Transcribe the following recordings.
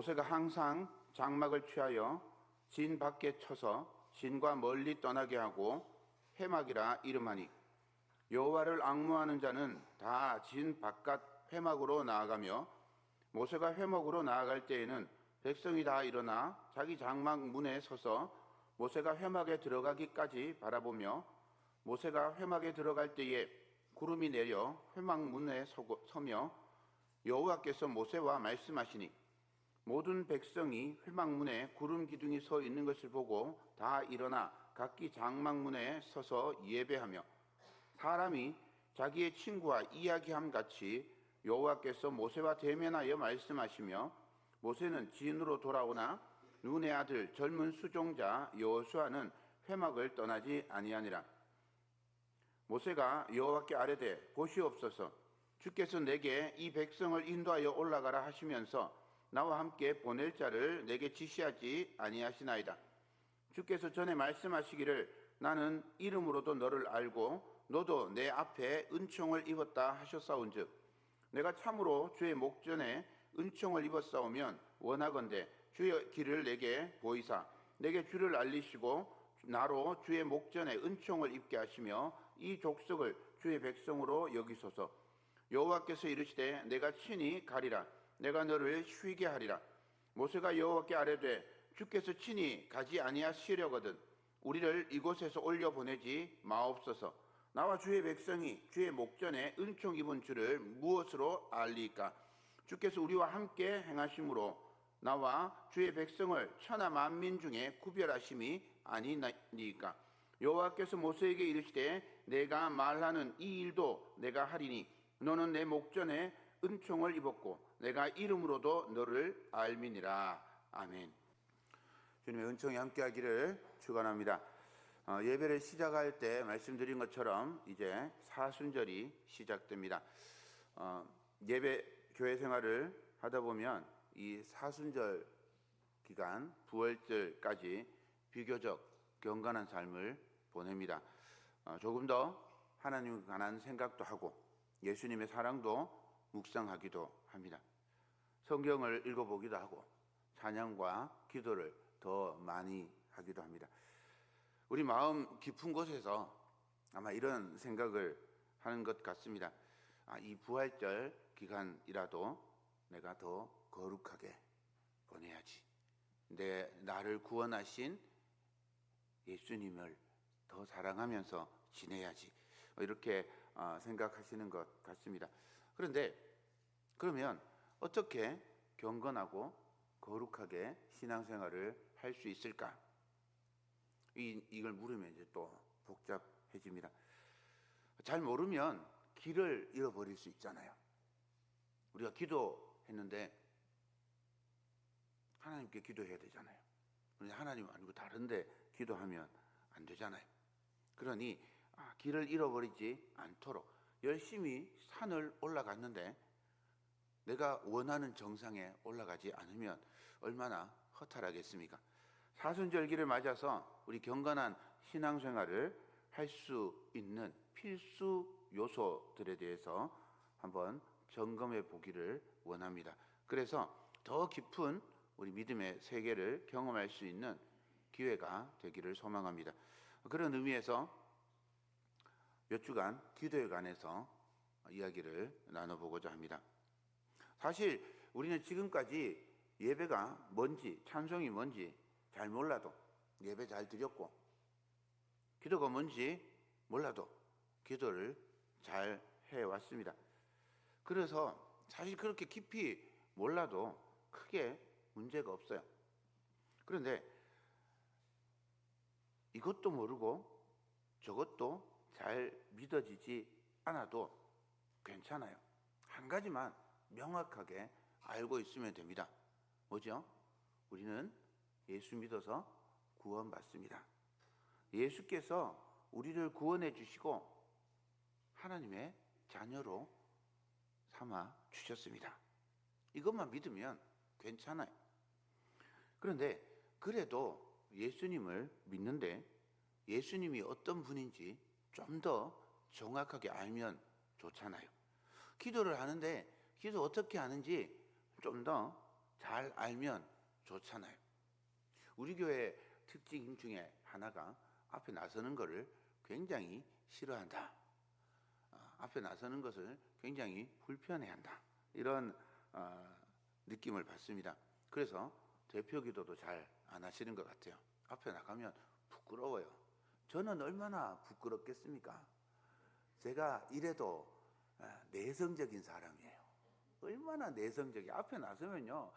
모세가 항상 장막을 취하여 진 밖에 쳐서 진과 멀리 떠나게 하고 회막이라 이름하니 여호와를 앙무하는 자는 다 진 바깥 회막으로 나아가며 모세가 회막으로 나아갈 때에는 백성이 다 일어나 자기 장막 문에 서서 모세가 회막에 들어가기까지 바라보며 모세가 회막에 들어갈 때에 구름이 내려 회막 문에 서며 여호와께서 모세와 말씀하시니 모든 백성이 회막 문에 구름 기둥이 서 있는 것을 보고 다 일어나 각기 장막 문에 서서 예배하며 사람이 자기의 친구와 이야기함 같이 여호와께서 모세와 대면하여 말씀하시며 모세는 진으로 돌아오나 눈의 아들 젊은 수종자 여호수아는 회막을 떠나지 아니하니라. 모세가 여호와께 아뢰되 보시옵소서 주께서 내게 이 백성을 인도하여 올라가라 하시면서 나와 함께 보낼 자를 내게 지시하지 아니하시나이다. 주께서 전에 말씀하시기를 나는 이름으로도 너를 알고 너도 내 앞에 은총을 입었다 하셨사온즉 내가 참으로 주의 목전에 은총을 입었사오면 원하건대 주의 길을 내게 보이사 내게 주를 알리시고 나로 주의 목전에 은총을 입게 하시며 이 족속을 주의 백성으로 여기소서. 여호와께서 이르시되 내가 친히 가리라. 내가 너를 쉬게 하리라. 모세가 여호와께 아뢰되 주께서 친히 가지 아니하시려거든 우리를 이곳에서 올려보내지 마옵소서. 나와 주의 백성이 주의 목전에 은총 입은 줄을 무엇으로 알리까? 주께서 우리와 함께 행하심으로 나와 주의 백성을 천하 만민 중에 구별하심이 아니니까. 여호와께서 모세에게 이르시되 내가 말하는 이 일도 내가 하리니 너는 내 목전에 은총을 입었고 내가 이름으로도 너를 알미니라. 아멘. 주님의 은총이 함께하기를 축원합니다. 예배를 시작할 때 말씀드린 것처럼 이제 사순절이 시작됩니다. 예배 교회 생활을 하다 보면 이 사순절 기간 부활절까지 비교적 경건한 삶을 보냅니다. 조금 더 하나님에 관한 생각도 하고 예수님의 사랑도 묵상하기도 합니다. 성경을 읽어보기도 하고 찬양과 기도를 더 많이 하기도 합니다. 우리 마음 깊은 곳에서 아마 이런 생각을 하는 것 같습니다. 이 부활절 기간이라도 내가 더 거룩하게 보내야지. 나를 구원하신 예수님을 더 사랑하면서 지내야지. 이렇게 생각하시는 것 같습니다. 그런데 그러면 어떻게 경건하고 거룩하게 신앙생활을 할 수 있을까? 이걸 물으면 이제 또 복잡해집니다. 잘 모르면 길을 잃어버릴 수 있잖아요. 우리가 기도했는데 하나님께 기도해야 되잖아요. 그런데 하나님 아니고 다른데 기도하면 안 되잖아요. 그러니 길을 잃어버리지 않도록 열심히 산을 올라갔는데 내가 원하는 정상에 올라가지 않으면 얼마나 허탈하겠습니까? 사순절기를 맞아서 우리 경건한 신앙생활을 할 수 있는 필수 요소들에 대해서 한번 점검해 보기를 원합니다. 그래서 더 깊은 우리 믿음의 세계를 경험할 수 있는 기회가 되기를 소망합니다. 그런 의미에서 몇 주간 기도에 관해서 이야기를 나눠보고자 합니다. 사실 우리는 지금까지 예배가 뭔지, 찬송이 뭔지 잘 몰라도 예배 잘 드렸고, 기도가 뭔지 몰라도 기도를 잘 해왔습니다. 그래서 사실 그렇게 깊이 몰라도 크게 문제가 없어요. 그런데 이것도 모르고 저것도 잘 믿어지지 않아도 괜찮아요. 한 가지만 명확하게 알고 있으면 됩니다. 뭐죠? 우리는 예수 믿어서 구원받습니다. 예수께서 우리를 구원해 주시고 하나님의 자녀로 삼아 주셨습니다. 이것만 믿으면 괜찮아요. 그런데 그래도 예수님을 믿는데 예수님이 어떤 분인지 좀 더 정확하게 알면 좋잖아요. 기도를 하는데 기도 어떻게 하는지 좀 더 잘 알면 좋잖아요. 우리 교회 특징 중에 하나가 앞에 나서는 것을 굉장히 싫어한다. 앞에 나서는 것을 굉장히 불편해한다. 이런 느낌을 받습니다. 그래서 대표 기도도 잘 안 하시는 것 같아요. 앞에 나가면 부끄러워요. 저는 얼마나 부끄럽겠습니까? 제가 이래도 내성적인 사람이에요. 얼마나 내성적이. 앞에 나서면요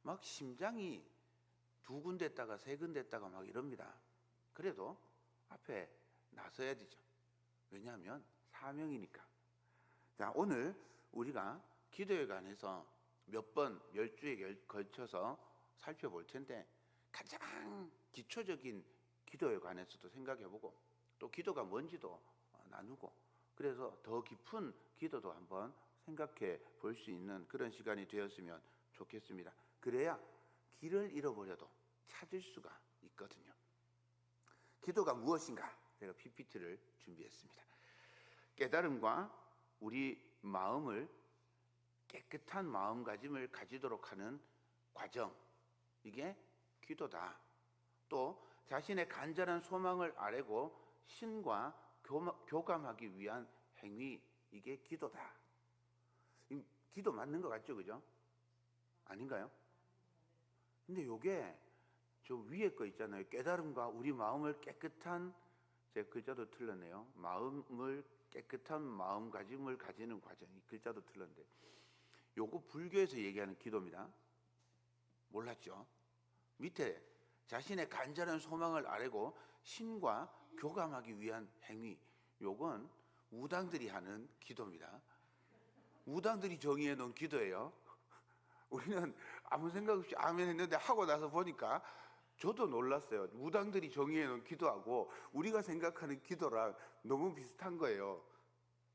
막 심장이 두근댔다가 세근댔다가 막 이럽니다. 그래도 앞에 나서야 되죠. 왜냐하면 사명이니까. 자, 오늘 우리가 기도에 관해서 몇 번 10주에 걸쳐서 살펴볼 텐데, 가장 기초적인 기도에 관해서도 생각해보고 또 기도가 뭔지도 나누고, 그래서 더 깊은 기도도 한번 생각해 볼 수 있는 그런 시간이 되었으면 좋겠습니다. 그래야 길을 잃어버려도 찾을 수가 있거든요. 기도가 무엇인가? 제가 PPT를 준비했습니다. 깨달음과 우리 마음을 깨끗한 마음가짐을 가지도록 하는 과정, 이게 기도다. 또 자신의 간절한 소망을 아뢰고 신과 교감하기 위한 행위, 이게 기도다. 기도 맞는 것 같죠, 그죠? 아닌가요? 근데 요게 저 위에 거 있잖아요. 깨달음과 우리 마음을 깨끗한, 제 글자도 틀렸네요. 마음을 깨끗한 마음가짐을 가지는 과정이, 글자도 틀렸는데 요거 불교에서 얘기하는 기도입니다. 몰랐죠? 밑에 자신의 간절한 소망을 아뢰고 신과 교감하기 위한 행위, 요건 무당들이 하는 기도입니다. 무당들이 정의해 놓은 기도예요. 우리는 아무 생각 없이 아멘 했는데 하고 나서 보니까 저도 놀랐어요. 무당들이 정의해 놓은 기도하고 우리가 생각하는 기도랑 너무 비슷한 거예요.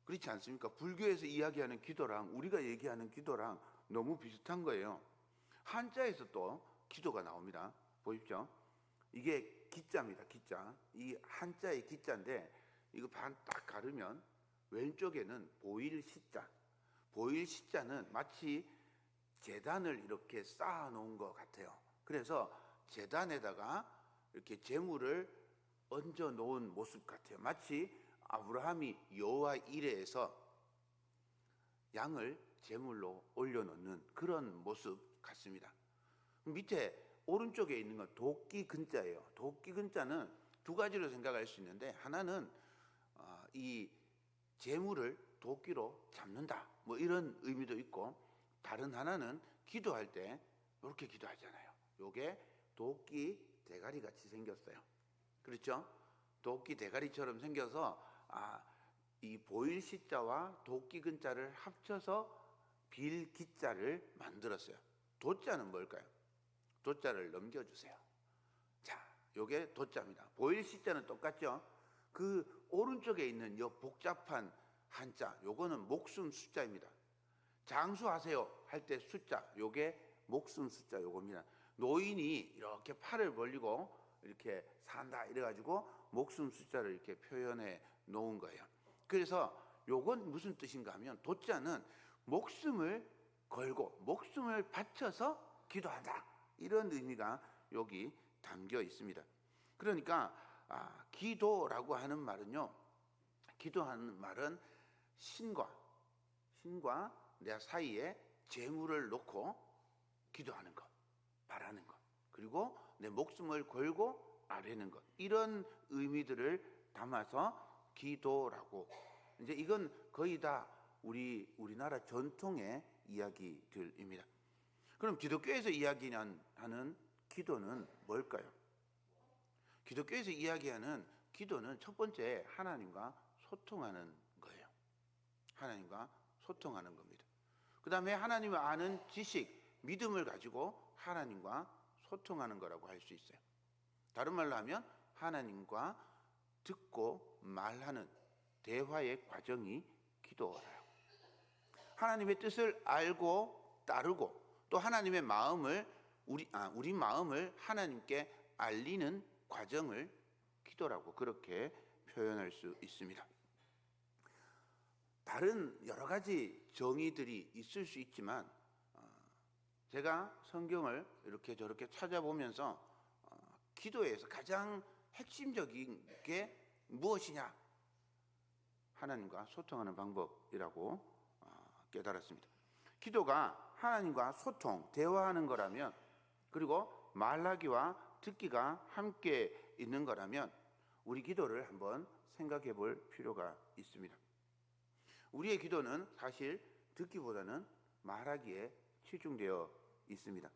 그렇지 않습니까? 불교에서 이야기하는 기도랑 우리가 얘기하는 기도랑 너무 비슷한 거예요. 한자에서 또 기도가 나옵니다. 보십시오. 이게 기자입니다. 기자. 이 한자의 기자인데 이거 반 딱 가르면 왼쪽에는 보일 시자. 보일 시자는 마치 제단을 이렇게 쌓아 놓은 것 같아요. 그래서 제단에다가 이렇게 재물을 얹어 놓은 모습 같아요. 마치 아브라함이 여호와 이레에서 양을 제물로 올려놓는 그런 모습 같습니다. 밑에 오른쪽에 있는 건 도끼 근자예요. 도끼 근자는 두 가지로 생각할 수 있는데, 하나는 이 재물을 도끼로 잡는다, 뭐 이런 의미도 있고, 다른 하나는 기도할 때 이렇게 기도하잖아요. 요게 도끼 대가리 같이 생겼어요. 그렇죠? 도끼 대가리처럼 생겨서 이 보일 시자와 도끼 근자를 합쳐서 빌 기자를 만들었어요. 도자는 뭘까요? 도자를 넘겨주세요. 자, 요게 도자입니다. 보일 시자는 똑같죠? 그 오른쪽에 있는 요 복잡한 한자, 요거는 목숨 숫자입니다. 장수하세요 할 때 숫자, 요게 목숨 숫자 요겁니다. 노인이 이렇게 팔을 벌리고 이렇게 산다 이래가지고 목숨 숫자를 이렇게 표현해 놓은 거예요. 그래서 요건 무슨 뜻인가 하면, 도자는 목숨을 걸고 목숨을 바쳐서 기도한다, 이런 의미가 여기 담겨 있습니다. 그러니까 기도라고 하는 말은요, 기도하는 말은 신과 내 사이에 재물을 놓고 기도하는 것, 바라는 것, 그리고 내 목숨을 걸고 아뢰는 것, 이런 의미들을 담아서 기도라고. 이제 이건 거의 다 우리나라 전통의 이야기들입니다. 그럼 기독교에서 이야기하는 기도는 뭘까요? 기독교에서 이야기하는 기도는 첫 번째 하나님과 소통하는 거예요. 하나님과 소통하는 겁니다. 그 다음에 하나님을 아는 지식, 믿음을 가지고 하나님과 소통하는 거라고 할 수 있어요. 다른 말로 하면 하나님과 듣고 말하는 대화의 과정이 기도예요. 하나님의 뜻을 알고 따르고 또 하나님의 마음을 우리 마음을 하나님께 알리는 과정을 기도라고 그렇게 표현할 수 있습니다. 다른 여러 가지 정의들이 있을 수 있지만 제가 성경을 이렇게 저렇게 찾아보면서 기도에서 가장 핵심적인 게 무엇이냐? 하나님과 소통하는 방법이라고 깨달았습니다. 기도가 하나님과 소통, 대화하는 거라면, 그리고 말하기와 듣기가 함께 있는 거라면 우리 기도를 한번 생각해 볼 필요가 있습니다. 우리의 기도는 사실 듣기보다는 말하기에 치중되어 있습니다.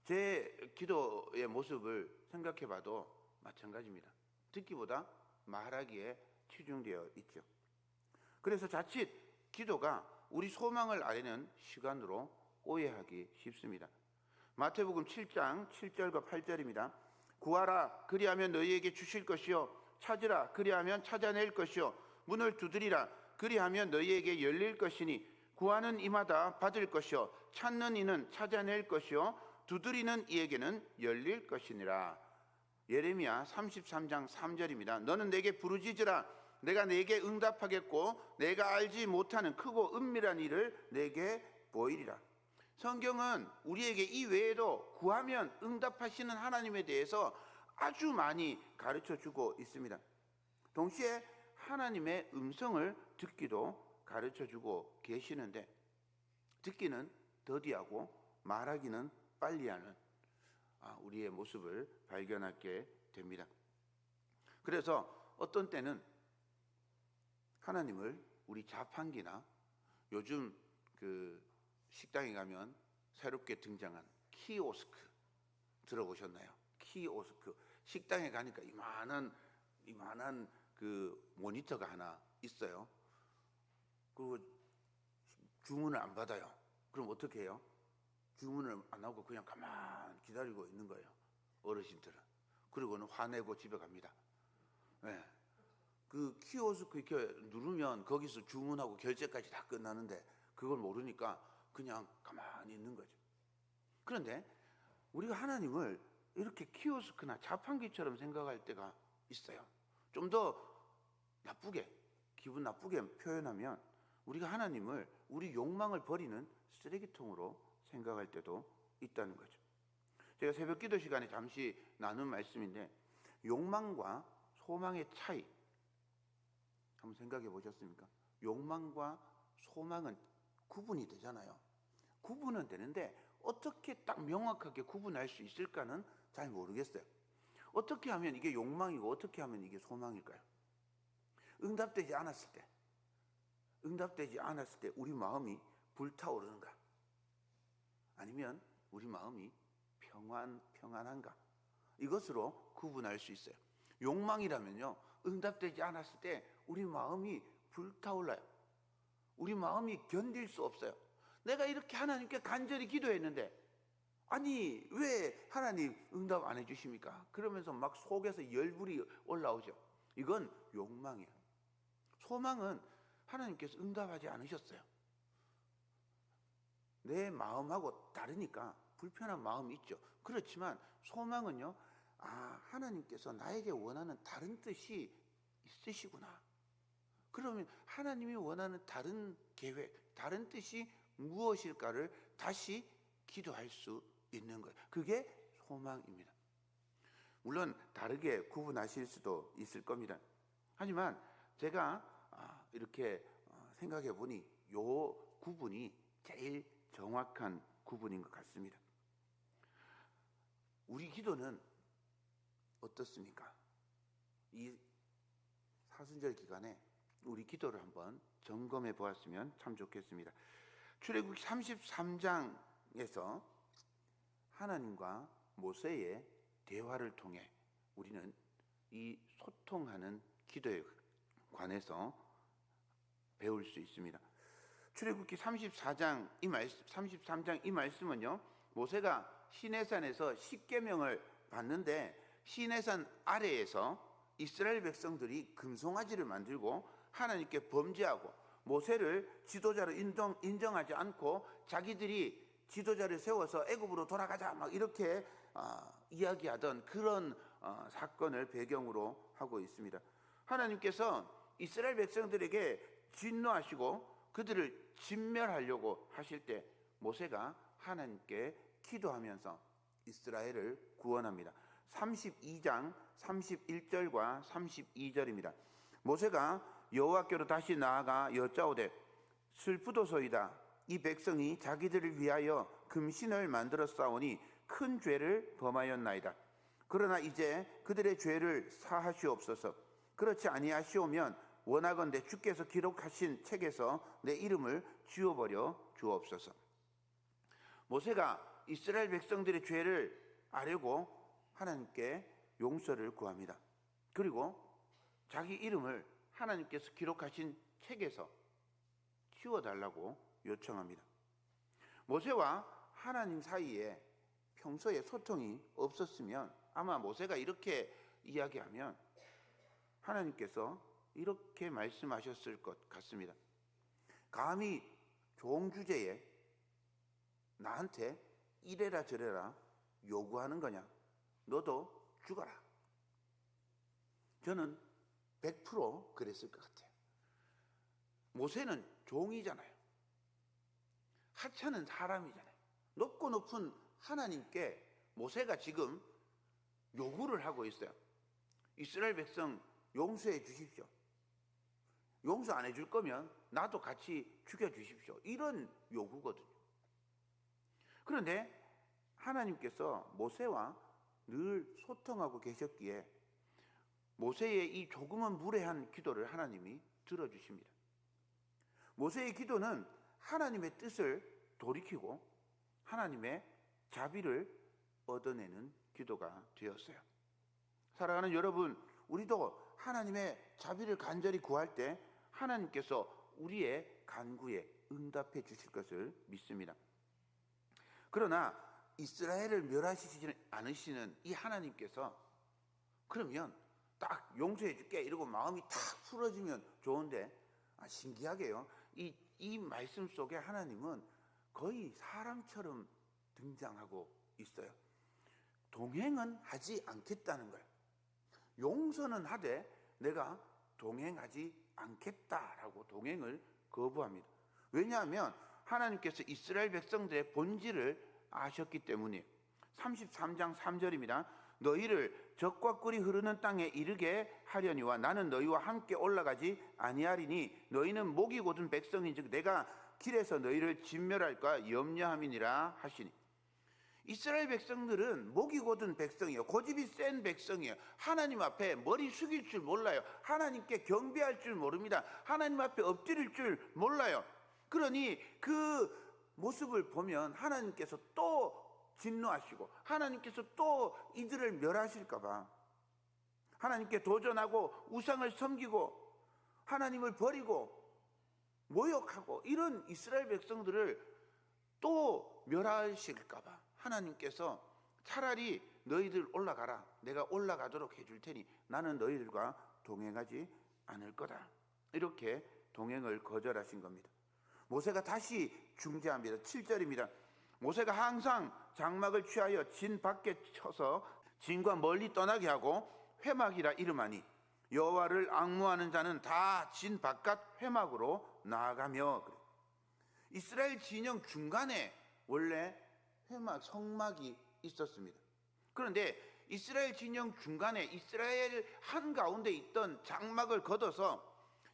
제 기도의 모습을 생각해 봐도 마찬가지입니다. 듣기보다 말하기에 치중되어 있죠. 그래서 자칫 기도가 우리 소망을 아뢰는 시간으로 오해하기 쉽습니다. 마태복음 7장 7절과 8절입니다. 구하라 그리하면 너희에게 주실 것이요 찾으라 그리하면 찾아낼 것이요 문을 두드리라 그리하면 너희에게 열릴 것이니 구하는 이마다 받을 것이요 찾는 이는 찾아낼 것이요 두드리는 이에게는 열릴 것이니라. 예레미야 33장 3절입니다. 너는 내게 부르짖으라 내가 내게 응답하겠고 내가 알지 못하는 크고 은밀한 일을 내게 보이리라. 성경은 우리에게 이 외에도 구하면 응답하시는 하나님에 대해서 아주 많이 가르쳐주고 있습니다. 동시에 하나님의 음성을 듣기도 가르쳐주고 계시는데 듣기는 더디하고 말하기는 빨리하는 우리의 모습을 발견하게 됩니다. 그래서 어떤 때는 하나님을 우리 자판기나 요즘 식당에 가면 새롭게 등장한 키오스크 들어보셨나요? 키오스크. 식당에 가니까 이만한 모니터가 하나 있어요. 그리고 주문을 안 받아요. 그럼 어떻게 해요? 주문을 안 하고 그냥 가만히 기다리고 있는 거예요. 어르신들은. 그리고는 화내고 집에 갑니다. 네. 그 키오스크 이렇게 누르면 거기서 주문하고 결제까지 다 끝나는데 그걸 모르니까 그냥 가만히 있는 거죠. 그런데 우리가 하나님을 이렇게 키오스크나 자판기처럼 생각할 때가 있어요. 좀 더 나쁘게, 기분 나쁘게 표현하면 우리가 하나님을 우리 욕망을 버리는 쓰레기통으로 생각할 때도 있다는 거죠. 제가 새벽 기도 시간에 잠시 나눈 말씀인데 욕망과 소망의 차이 한번 생각해 보셨습니까? 욕망과 소망은 구분이 되잖아요. 구분은 되는데 어떻게 딱 명확하게 구분할 수 있을까는 잘 모르겠어요. 어떻게 하면 이게 욕망이고 어떻게 하면 이게 소망일까요? 응답되지 않았을 때 우리 마음이 불타오르는가? 아니면 우리 마음이 평안한가? 이것으로 구분할 수 있어요. 욕망이라면요, 응답되지 않았을 때 우리 마음이 불타올라요. 우리 마음이 견딜 수 없어요. 내가 이렇게 하나님께 간절히 기도했는데 아니 왜 하나님 응답 안 해주십니까? 그러면서 막 속에서 열불이 올라오죠. 이건 욕망이에요. 소망은 하나님께서 응답하지 않으셨어요. 내 마음하고 다르니까 불편한 마음이 있죠. 그렇지만 소망은요, 하나님께서 나에게 원하는 다른 뜻이 있으시구나. 그러면 하나님이 원하는 다른 계획, 다른 뜻이 무엇일까를 다시 기도할 수 있는 거예요. 그게 소망입니다. 물론 다르게 구분하실 수도 있을 겁니다. 하지만 제가 이렇게 생각해 보니 요 구분이 제일 정확한 구분인 것 같습니다. 우리 기도는 어떻습니까? 이 사순절 기간에 우리 기도를 한번 점검해 보았으면 참 좋겠습니다. 출애굽기 33장에서 하나님과 모세의 대화를 통해 우리는 이 소통하는 기도에 관해서 배울 수 있습니다. 출애굽기 33장 이 말씀은요, 모세가 시내산에서 십계명을 받는데 시내산 아래에서 이스라엘 백성들이 금송아지를 만들고 하나님께 범죄하고 모세를 지도자로 인정하지 않고 자기들이 지도자를 세워서 애굽으로 돌아가자 막 이렇게 이야기하던 그런 사건을 배경으로 하고 있습니다. 하나님께서 이스라엘 백성들에게 진노하시고 그들을 진멸하려고 하실 때 모세가 하나님께 기도하면서 이스라엘을 구원합니다. 32장 31절과 32절입니다. 모세가 여호와께로 다시 나아가 여짜오되 슬프도소이다. 이 백성이 자기들을 위하여 금신을 만들어 싸우니 큰 죄를 범하였나이다. 그러나 이제 그들의 죄를 사하시옵소서. 그렇지 아니하시오면 원하건대 주께서 기록하신 책에서 내 이름을 지워버려 주옵소서. 모세가 이스라엘 백성들의 죄를 아뢰고 하나님께 용서를 구합니다. 그리고 자기 이름을 하나님께서 기록하신 책에서 지워달라고 요청합니다. 모세와 하나님 사이에 평소에 소통이 없었으면 아마 모세가 이렇게 이야기하면 하나님께서 이렇게 말씀하셨을 것 같습니다. 감히 종 주제에 나한테 이래라 저래라 요구하는 거냐? 너도 죽어라. 저는 100% 그랬을 것 같아요. 모세는 종이잖아요. 하찮은 사람이잖아요. 높고 높은 하나님께 모세가 지금 요구를 하고 있어요. 이스라엘 백성 용서해 주십시오. 용서 안 해줄 거면 나도 같이 죽여주십시오. 이런 요구거든요. 그런데 하나님께서 모세와 늘 소통하고 계셨기에 모세의 이 조금은 무례한 기도를 하나님이 들어주십니다. 모세의 기도는 하나님의 뜻을 돌이키고 하나님의 자비를 얻어내는 기도가 되었어요. 사랑하는 여러분, 우리도 하나님의 자비를 간절히 구할 때 하나님께서 우리의 간구에 응답해 주실 것을 믿습니다. 그러나 이스라엘을 멸하시지 않으시는 이 하나님께서 그러면 딱 용서해 줄게 이러고 마음이 탁 풀어지면 좋은데 신기하게요. 이 말씀 속에 하나님은 거의 사람처럼 등장하고 있어요. 동행은 하지 않겠다는 거예요. 용서는 하되 내가 동행하지 않겠다라고 동행을 거부합니다. 왜냐하면 하나님께서 이스라엘 백성들의 본질을 아셨기 때문이에요. 33장 3절입니다. 너희를 적과 꿀이 흐르는 땅에 이르게 하려니와 나는 너희와 함께 올라가지 아니하리니 너희는 목이 곧은 백성인즉 내가 길에서 너희를 진멸할까 염려함이니라 하시니. 이스라엘 백성들은 목이 곧은 백성이에요. 고집이 센 백성이에요. 하나님 앞에 머리 숙일 줄 몰라요. 하나님께 경배할 줄 모릅니다. 하나님 앞에 엎드릴 줄 몰라요. 그러니 그 모습을 보면 하나님께서 또 진노하시고 하나님께서 또 이들을 멸하실까 봐 하나님께 도전하고 우상을 섬기고 하나님을 버리고 모욕하고 이런 이스라엘 백성들을 또 멸하실까 봐 하나님께서 차라리 너희들 올라가라. 내가 올라가도록 해줄 테니 나는 너희들과 동행하지 않을 거다. 이렇게 동행을 거절하신 겁니다. 모세가 다시 중재합니다. 7절입니다. 모세가 항상 장막을 취하여 진 밖에 쳐서 진과 멀리 떠나게 하고 회막이라 이름하니 여호와를 앙무하는 자는 다 진 바깥 회막으로 나아가며. 이스라엘 진영 중간에 원래 회막 성막이 있었습니다. 그런데 이스라엘 진영 중간에 이스라엘 한가운데 있던 장막을 걷어서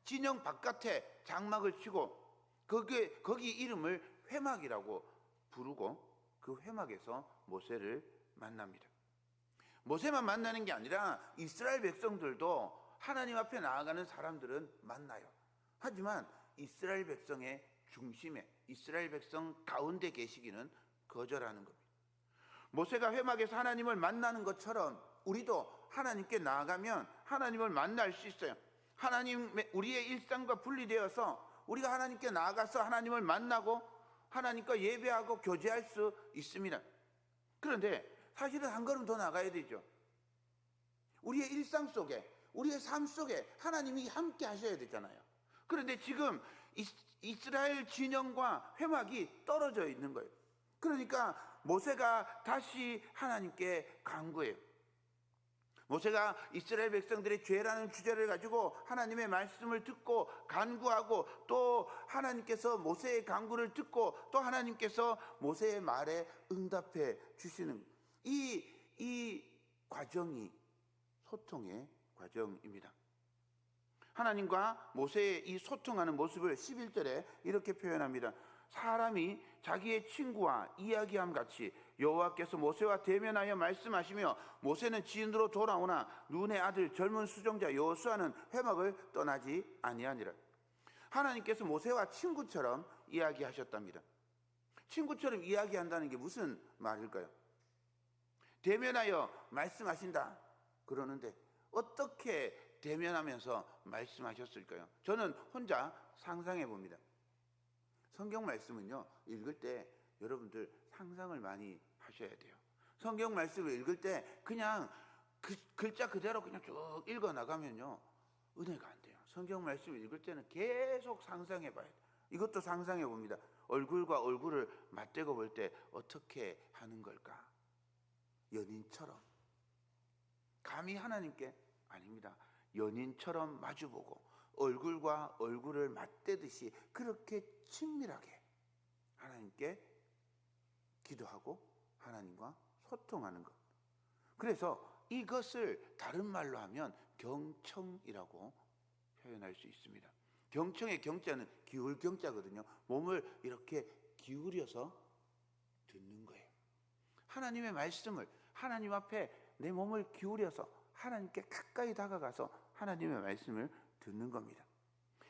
진영 바깥에 장막을 치고 거기 이름을 회막이라고 부르고 그 회막에서 모세를 만납니다. 모세만 만나는 게 아니라 이스라엘 백성들도 하나님 앞에 나아가는 사람들은 만나요. 하지만 이스라엘 백성의 중심에 이스라엘 백성 가운데 계시기는 거절하는 겁니다. 모세가 회막에서 하나님을 만나는 것처럼 우리도 하나님께 나아가면 하나님을 만날 수 있어요. 하나님의 우리의 일상과 분리되어서 우리가 하나님께 나아가서 하나님을 만나고 하나님과 예배하고 교제할 수 있습니다. 그런데 사실은 한 걸음 더 나가야 되죠. 우리의 일상 속에 우리의 삶 속에 하나님이 함께 하셔야 되잖아요. 그런데 지금 이스라엘 진영과 회막이 떨어져 있는 거예요. 그러니까 모세가 다시 하나님께 간구해요. 모세가 이스라엘 백성들의 죄라는 주제를 가지고 하나님의 말씀을 듣고 간구하고, 또 하나님께서 모세의 간구를 듣고 또 하나님께서 모세의 말에 응답해 주시는 이 과정이 소통의 과정입니다. 하나님과 모세의 이 소통하는 모습을 11절에 이렇게 표현합니다. 사람이 자기의 친구와 이야기함 같이 여호와께서 모세와 대면하여 말씀하시며, 모세는 지인으로 돌아오나 눈의 아들 젊은 수종자 여호수아는 회막을 떠나지 아니하니라. 하나님께서 모세와 친구처럼 이야기하셨답니다. 친구처럼 이야기한다는 게 무슨 말일까요? 대면하여 말씀하신다 그러는데 어떻게 대면하면서 말씀하셨을까요? 저는 혼자 상상해 봅니다. 성경 말씀은요, 읽을 때 여러분들 상상을 많이 하셔야 돼요. 성경 말씀을 읽을 때 그냥 글자 그대로 그냥 쭉 읽어 나가면요, 은혜가 안 돼요. 성경 말씀을 읽을 때는 계속 상상해 봐야 돼요. 이것도 상상해 봅니다. 얼굴과 얼굴을 맞대고 볼 때 어떻게 하는 걸까? 연인처럼. 감히 하나님께? 아닙니다. 연인처럼 마주보고 얼굴과 얼굴을 맞대듯이 그렇게 친밀하게 하나님께 기도하고 하나님과 소통하는 것. 그래서 이것을 다른 말로 하면 경청이라고 표현할 수 있습니다. 경청의 경자는 기울 경자거든요. 몸을 이렇게 기울여서 듣는 거예요. 하나님의 말씀을, 하나님 앞에 내 몸을 기울여서 하나님께 가까이 다가가서 하나님의 말씀을 듣는 겁니다.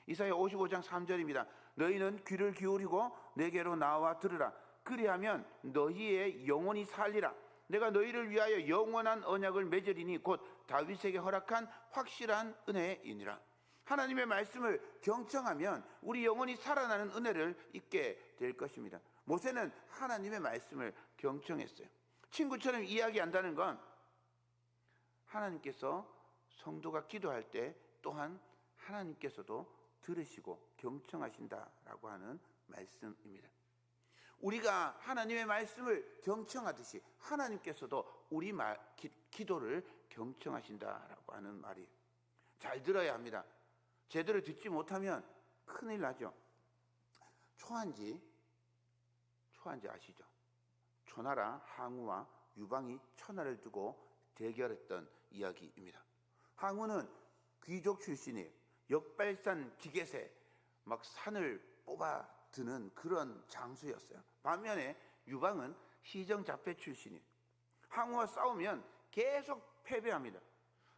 이사야 55장 3절입니다. 너희는 귀를 기울이고 내게로 나와 들으라. 그리하면 너희의 영혼이 살리라. 내가 너희를 위하여 영원한 언약을 맺으리니 곧 다윗에게 허락한 확실한 은혜이니라. 하나님의 말씀을 경청하면 우리 영혼이 살아나는 은혜를 잊게 될 것입니다. 모세는 하나님의 말씀을 경청했어요. 친구처럼 이야기한다는 건 하나님께서 성도가 기도할 때 또한 하나님께서도 들으시고 경청하신다라고 하는 말씀입니다. 우리가 하나님의 말씀을 경청하듯이 하나님께서도 우리 기도를 경청하신다라고 하는 말이에요. 잘 들어야 합니다. 제대로 듣지 못하면 큰일 나죠. 초한지 아시죠? 초나라 항우와 유방이 천하를 두고 대결했던 이야기입니다. 항우는 귀족 출신이에요. 역발산 기계세, 막 산을 뽑아 드는 그런 장수였어요. 반면에 유방은 시정자패 출신이에요. 항우와 싸우면 계속 패배합니다.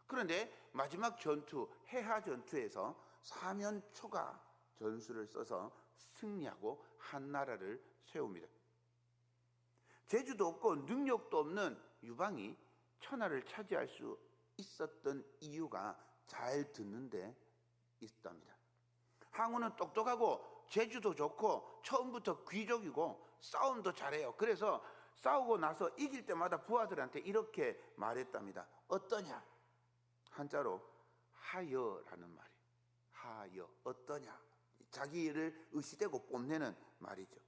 그런데 마지막 전투, 해하 전투에서 사면초가 전술을 써서 승리하고 한 나라를 세웁니다. 재주도 없고 능력도 없는 유방이 천하를 차지할 수 있었던 이유가 잘 듣는 데 있답니다. 항우는 똑똑하고 재주도 좋고 처음부터 귀족이고 싸움도 잘해요. 그래서 싸우고 나서 이길 때마다 부하들한테 이렇게 말했답니다. 어떠냐? 한자로 하여라는 말이에요. 하여, 어떠냐? 자기를 의시대고 뽐내는 말이죠.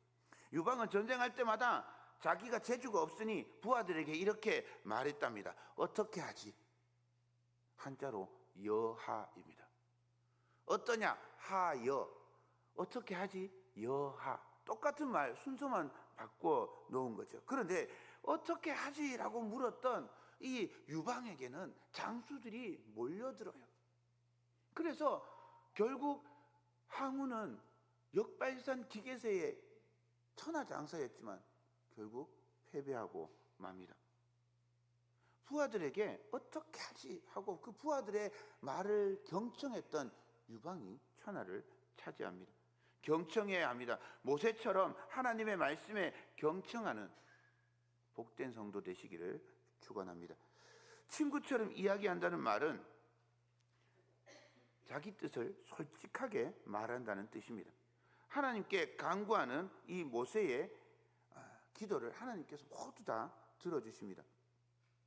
유방은 전쟁할 때마다 자기가 재주가 없으니 부하들에게 이렇게 말했답니다. 어떻게 하지? 한자로 여하입니다. 어떠냐? 하여. 어떻게 하지? 여하. 똑같은 말, 순서만 바꿔 놓은 거죠. 그런데 어떻게 하지라고 물었던 이 유방에게는 장수들이 몰려들어요. 그래서 결국 항우는 역발산 기계세의 천하장사였지만 결국 패배하고 맙니다. 부하들에게 어떻게 하지 하고 그 부하들의 말을 경청했던 유방이 천하를 차지합니다. 경청해야 합니다. 모세처럼 하나님의 말씀에 경청하는 복된 성도 되시기를 축원합니다. 친구처럼 이야기한다는 말은 자기 뜻을 솔직하게 말한다는 뜻입니다. 하나님께 간구하는 이 모세의 기도를 하나님께서 모두 다 들어주십니다.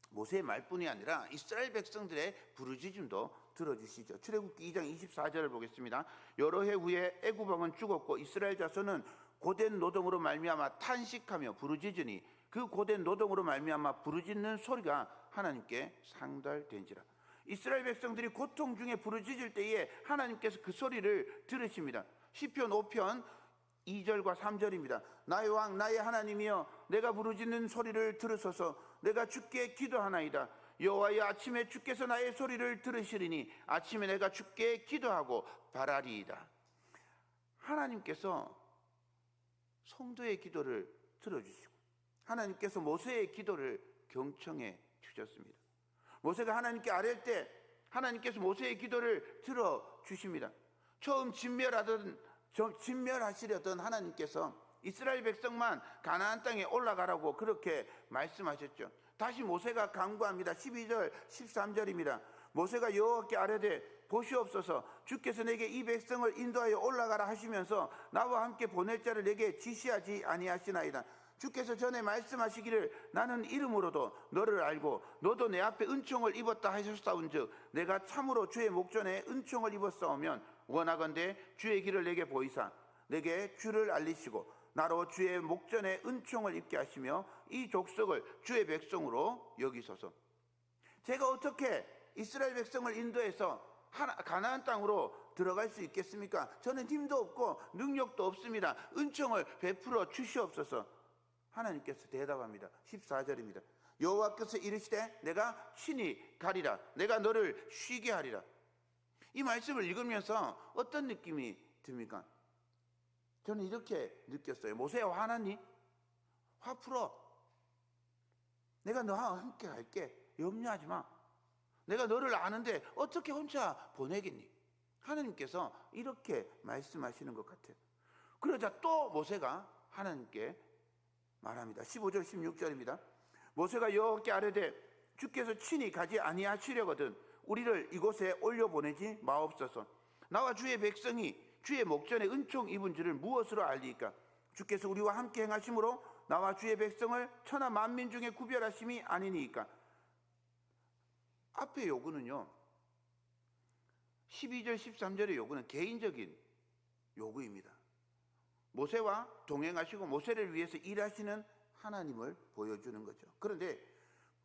모세의 말뿐이 아니라 이스라엘 백성들의 부르짖음도 들어주시죠. 출애굽기 2장 24절을 보겠습니다. 여러 해 후에 애굽 왕은 죽었고 이스라엘 자손은 고된 노동으로 말미암아 탄식하며 부르짖으니 그 고된 노동으로 말미암아 부르짖는 소리가 하나님께 상달된지라. 이스라엘 백성들이 고통 중에 부르짖을 때에 하나님께서 그 소리를 들으십니다. 시편 5편 2절과 3절입니다. 나의 왕 나의 하나님이여 내가 부르짖는 소리를 들으소서. 내가 주께 기도하나이다. 여호와여 아침에 주께서 나의 소리를 들으시리니 아침에 내가 주께 기도하고 바라리이다. 하나님께서 성도의 기도를 들어주시고 하나님께서 모세의 기도를 경청해 주셨습니다. 모세가 하나님께 아뢰 때 하나님께서 모세의 기도를 들어주십니다. 처음 진멸하시려던 하나님께서 이스라엘 백성만 가나안 땅에 올라가라고 그렇게 말씀하셨죠. 다시 모세가 간구합니다. 12절 13절입니다. 모세가 여호와께 아뢰되 보시옵소서. 주께서 내게 이 백성을 인도하여 올라가라 하시면서 나와 함께 보낼 자를 내게 지시하지 아니하시나이다. 주께서 전에 말씀하시기를 나는 이름으로도 너를 알고 너도 내 앞에 은총을 입었다 하셨사온즉 내가 참으로 주의 목전에 은총을 입었사오면 원하건대 주의 길을 내게 보이사 내게 주를 알리시고 나로 주의 목전에 은총을 입게 하시며 이 족속을 주의 백성으로 여기소서. 제가 어떻게 이스라엘 백성을 인도해서 가나안 땅으로 들어갈 수 있겠습니까? 저는 힘도 없고 능력도 없습니다. 은총을 베풀어 주시옵소서. 하나님께서 대답합니다. 14절입니다. 여호와께서 이르시되 내가 친히 가리라. 내가 너를 쉬게 하리라. 이 말씀을 읽으면서 어떤 느낌이 듭니까? 저는 이렇게 느꼈어요. 모세야 화났니? 화 풀어. 내가 너와 함께 갈게. 염려하지 마. 내가 너를 아는데 어떻게 혼자 보내겠니? 하나님께서 이렇게 말씀하시는 것 같아요. 그러자 또 모세가 하나님께 말합니다. 15절 16절입니다. 모세가 여호와께 아뢰되 주께서 친히 가지 아니하시려거든 우리를 이곳에 올려보내지 마옵소서. 나와 주의 백성이 주의 목전에 은총 입은 줄을 무엇으로 알리까? 주께서 우리와 함께 행하심으로 나와 주의 백성을 천하 만민 중에 구별하심이 아니니까. 앞의 요구는요 12절 13절의 요구는 개인적인 요구입니다. 모세와 동행하시고 모세를 위해서 일하시는 하나님을 보여주는 거죠. 그런데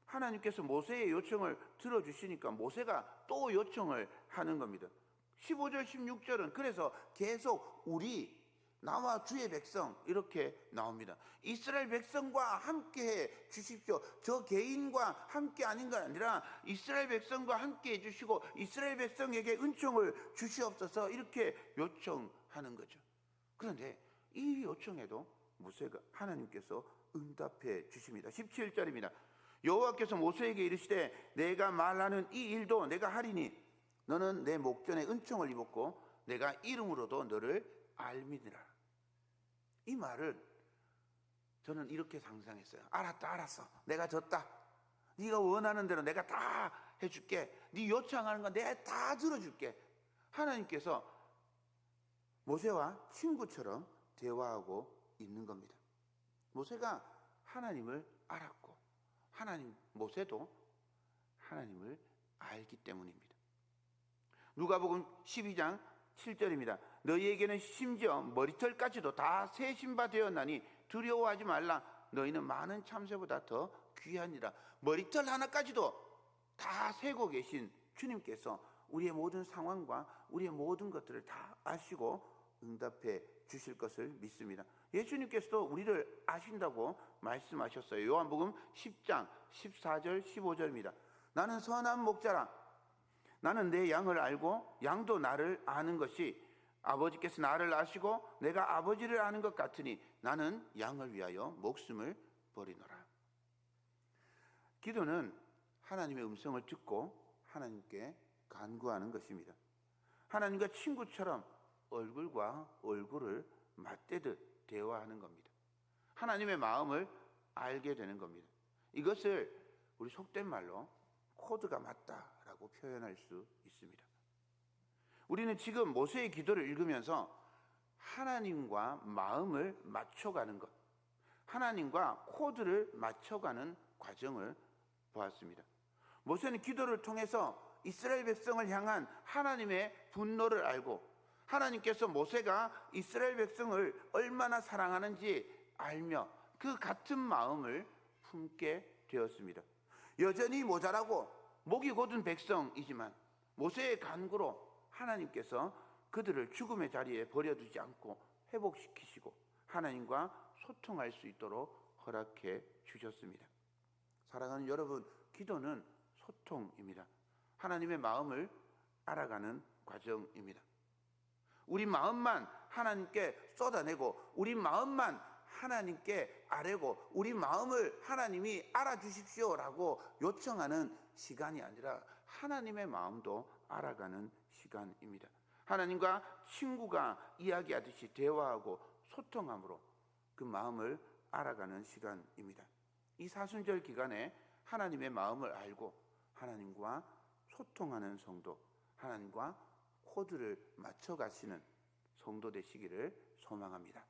하나님께서 모세의 요청을 들어주시니까 모세가 또 요청을 하는 겁니다. 15절 16절은 그래서 계속 우리 나와 주의 백성 이렇게 나옵니다. 이스라엘 백성과 함께 해 주십시오. 저 개인과 함께 아닌 건 아니라 이스라엘 백성과 함께 해 주시고 이스라엘 백성에게 은총을 주시옵소서 이렇게 요청하는 거죠. 그런데 이 요청에도 모세가 하나님께서 응답해 주십니다. 17절입니다. 여호와께서 모세에게 이르시되 내가 말하는 이 일도 내가 하리니 너는 내 목전에 은총을 입었고 내가 이름으로도 너를 알미니라. 이 말을 저는 이렇게 상상했어요. 알았어. 내가 졌다. 네가 원하는 대로 내가 다 해줄게. 네 요청하는 거 내가 다 들어줄게. 하나님께서 모세와 친구처럼 대화하고 있는 겁니다. 모세가 하나님을 알았고 모세도 하나님을 알기 때문입니다. 누가복음 12장 7절입니다. 너희에게는 심지어 머리털까지도 다 세신 바 되었나니 두려워하지 말라. 너희는 많은 참새보다 더 귀하니라. 머리털 하나까지도 다 세고 계신 주님께서 우리의 모든 상황과 우리의 모든 것들을 다 아시고 응답해 주실 것을 믿습니다. 예수님께서도 우리를 아신다고 말씀하셨어요. 요한복음 10장 14절 15절입니다. 나는 선한 목자라. 나는 내 양을 알고 양도 나를 아는 것이 아버지께서 나를 아시고 내가 아버지를 아는 것 같으니 나는 양을 위하여 목숨을 버리노라. 기도는 하나님의 음성을 듣고 하나님께 간구하는 것입니다. 하나님과 친구처럼 얼굴과 얼굴을 맞대듯 대화하는 겁니다. 하나님의 마음을 알게 되는 겁니다. 이것을 우리 속된 말로 코드가 맞다라고 표현할 수 있습니다. 우리는 지금 모세의 기도를 읽으면서 하나님과 마음을 맞춰가는 것, 하나님과 코드를 맞춰가는 과정을 보았습니다. 모세는 기도를 통해서 이스라엘 백성을 향한 하나님의 분노를 알고 하나님께서 모세가 이스라엘 백성을 얼마나 사랑하는지 알며 그 같은 마음을 품게 되었습니다. 여전히 모자라고 목이 곧은 백성이지만 모세의 간구로 하나님께서 그들을 죽음의 자리에 버려두지 않고 회복시키시고 하나님과 소통할 수 있도록 허락해 주셨습니다. 사랑하는 여러분, 기도는 소통입니다. 하나님의 마음을 알아가는 과정입니다. 우리 마음만 하나님께 쏟아내고 우리 마음만 하나님께 아뢰고 우리 마음을 하나님이 알아주십시오라고 요청하는 시간이 아니라 하나님의 마음도 알아가는 시간입니다. 하나님과 친구가 이야기하듯이 대화하고 소통함으로 그 마음을 알아가는 시간입니다. 이 사순절 기간에 하나님의 마음을 알고 하나님과 소통하는 성도, 하나님과 코드를 맞춰가시는 성도 되시기를 소망합니다.